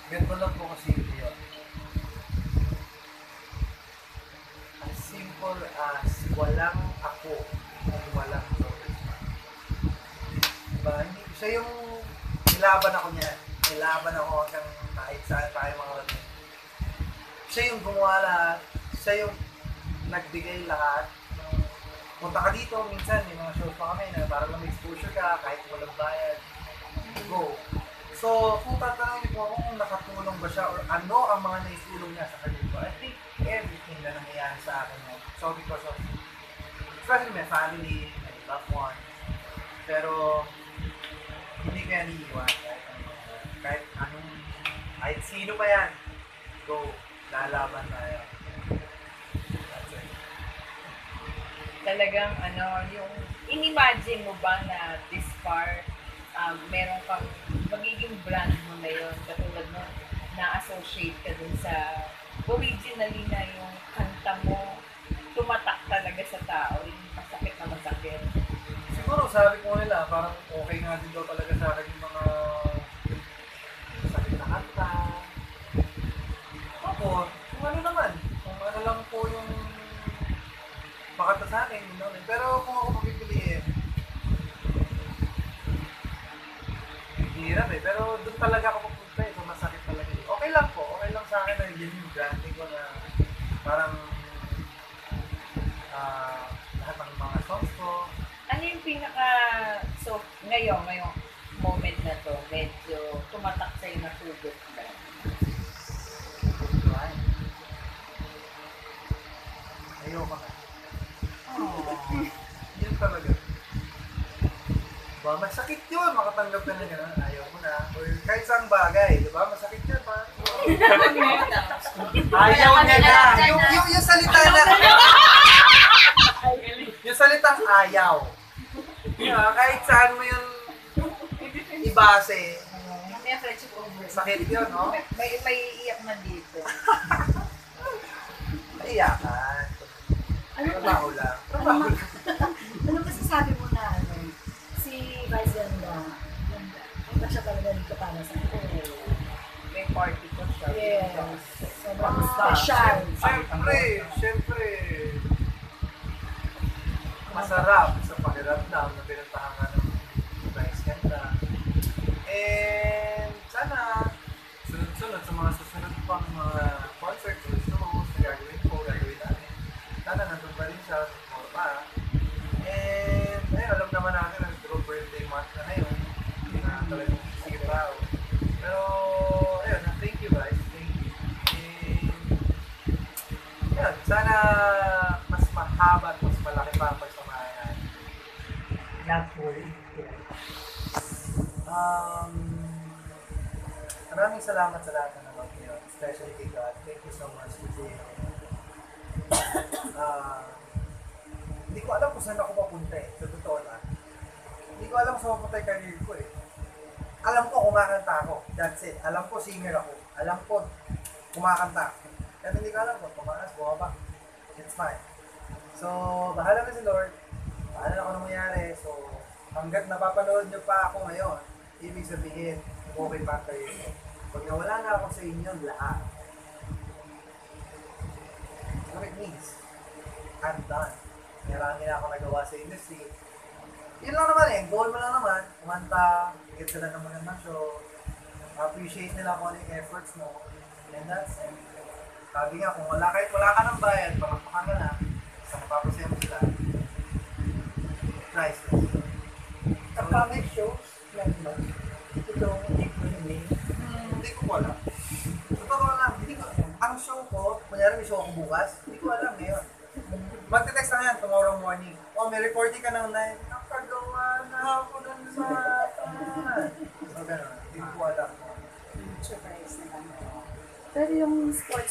Ganito lang po kasi yun. As simple as walang ako at walang Doris. Diba? Hindi, siya yung nilaban ako niya. Nilaban ako hanggang kahit saan tayo mga kapatid. Siya yung gumawa lahat. Siya yung nagbigay lahat. Punta ka dito, minsan may mga shows pa kami na para lang may exposure ka kahit walang bayad. Go. So, kung tatanungin po ako kung nakatulong ba siya or ano ang mga naitulong niya sa career ko, I think everything na nangyayari sa akin mo. So, because of, especially my family, my loved one. Pero, hindi ko yan iiwan kahit anong, kahit sino pa yan. Go, lalaban tayo. That's it. Talagang yung in-imagine mo ba na this far, meron kang magiging brand mo na yun, katulad mo, na-associate ka dun sa originally na yung kanta mo, tumatak talaga sa tao, yung masakit na masakit. Siguro sabi ko nila, parang okay nga din daw talaga sa akin yung mga sakit na kanta. Ako, kung ano naman, kung ano lang po yung makanta sa akin, you know? Pero kung ako papipiliin, hirap eh. Pero doon talaga ako pupunta eh, kung masakit talaga. Okay lang po, okay lang sa akin na yun yung branding ko na parang lahat ng mga songs ko. Ano yung pinaka, so ngayong moment na to, medyo tumatak sa'yo na tugot ba? Ayoko na. Oh. Yun talaga. Diba? Masakit yun, makatanggap ka na gano'n. Ayaw mo na. Or kahit saan bagay, diba? Masakit yun, pa. Ayaw niya na. Yung salita na. Yung salitang ayaw. Diba? Kahit saan mo yun ibase, May friendship over. sakit yun, no? May iiyak na dito. Naiyakan. Ano Trabaho lang. Trabaho lang. Ano masasabi mo na si Vice Ganda, punta siya talaga dito para sa akin. May party ko siya. Yes. Sobrang Basta. special. Siyempre, masarap sa pakiramdam na pinuntahan nga ng Vice Ganda. And sana, sunod-sunod sa mga susunod pang mga concerts or shows na gagawin natin. Sana nandun pa rin siya, more pa. And ayun, alam naman natin na through birthday month na ngayon, na talagang sisiraw. Pero ayun, thank you guys, thank you. And ayun, sana mas mahaba at mas malaki pa ang pagsamahan natin. Love for Maraming salamat sa lahat na naman ngayon, especially kay God. Thank you so much kasi hindi ko alam kung saan ako papunta eh, sa totoo lang. Hindi ko alam kung saan papunta yung career ko eh. Alam ko kumakanta ako, that's it. Alam ko singer ako, alam ko kumakanta ako. Pero hindi ko alam kung tumaas, bumaba. It's fine. So, bahala na si Lord. Bahala na kung ano mangyari. So, hanggat napapanood niyo pa ako ngayon, ibig sabihin, okay pa ang career ko. Pag nawala na ako sa inyo, lahat. What it means, I'm done. Marami na ako nagawa sa industry. Yun lang naman eh, goal mo lang naman, kumanta, higit sila ng magandang show, appreciate nila kung ano yung efforts mo, and that's it. Sabi nga, kung kahit wala ka ng bayad, palakpakan ka na, sa mapapasaya mo sila, priceless. upcoming shows, like ba? Itong April and May. Hindi ko alam. Totoo lang, hindi ko alam. Ang show ko, kunyari may show ako bukas, hindi ko alam ngayon. Magte-text lang yan tomorrow morning. Oh, may reporting ka ng 9. Nakagawa na ako dun sa... So, gano'n. Hindi ko alam. Surprise na lang. Pero yung sports